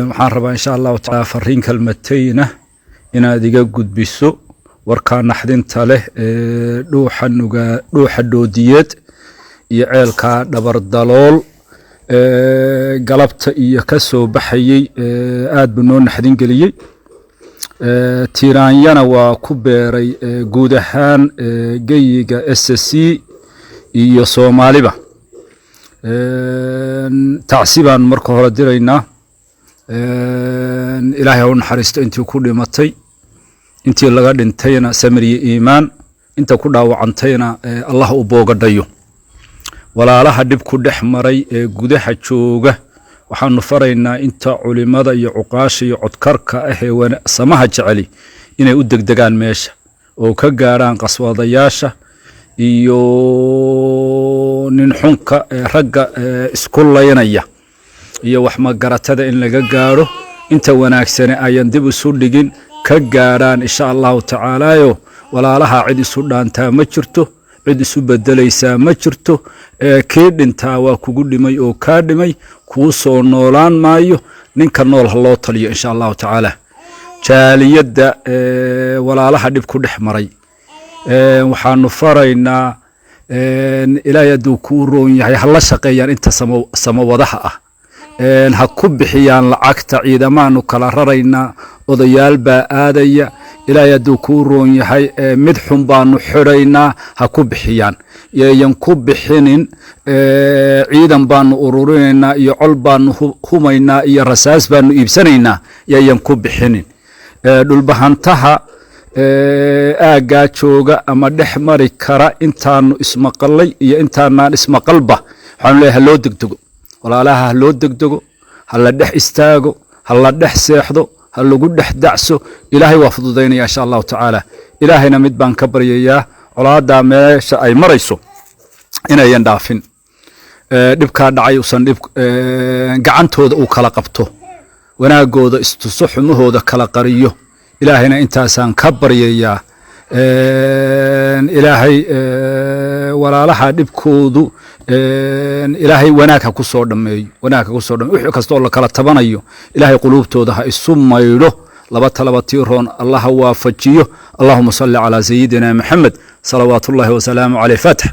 waxaan rabaa insha Allah taala fariin kalmatayna inaad iga gudbiso warka naxdinta leh dhuuxa doodiyad iyo ceelka dhabar dalool galabta iyo ka soo baxayay aad buu noo naxdin galiyay tiiraanyana waa ku beeray guud ahaan geyiga SSC iyo Soomaaliba tacsiban marka hore diraynaa ilaahay oo naxariisto intii ku dhimatay intii laga dhintayna samiriye iimaan inta ku dhaawacantayna Allah u boogadhayo walalaha dib ku dhexmaray gudaha jooga waxaanu faraynaa inta culimada iyo cuqaasha iyo codkarka ah ee samaha jeceli inay u degdegaan meesha oo ka gaaraan qaswadayaasha iyo nin xunka ragga isku laynaya iyo wax magaratada in laga gaaro inta wanaagsan ayaan dib isu dhigin ka gaaraan insha Allah taala walalaha cid isu dhaantaa ma jirto cid isu bedelaysa ma jirto kee dhintaa waa kugu dhimay oo ka dhimay ku soo noolaan maayo ninka nool loo taliyo insha Allah taala jaaliyada walalaha dib ku dhexmaray waxaanu faraynaa ilaahay aduu ku roon yahay hal shaqeeyaan inta samawadaha ah ha ku bixiyaan lacagta ciidamaanu kala rarayna odayaal baa aadaya ilaahay aduu ku roon yahay mid xun baanu xiraynaa ha ku bixiyaan yeeyan ku bixinin ciidan baanu ururinaynaa iyo col baanu humaynaa iyo rasaas baanu iibsanaynaa yeeyan ku bixinin dhulbahantaha aaga jooga ama dhexmari kara intaanu ismaqalay iyo intaanaan ismaqalba waxaan leeyahay loo degdego walaalaha loo degdego hala dhex istaago hala dhex seexdo halagu dhex dacso ilaahay waa fududeynaya insha Allah taala ilaahayna mid baan ka baryayaa colaada meesha ay marayso inayan dhaafin dhibka dhacay usan dhib gacantooda uu kala qabto wanaagooda istuso xumahooda kala qariyo ilaahayna intaasaan ka baryayaa ilaahay walalaha dhibkoodu ilaahay wanaagka ku soo dhameeyo wixii kasto la kala tabanayo ilaahay qulubtooda ha isu maydho laba talabatiiroon Allah waafajiyo Allahumma salli ala sayyidina Muhammad salawatullahi wa salaamu alayhi fatah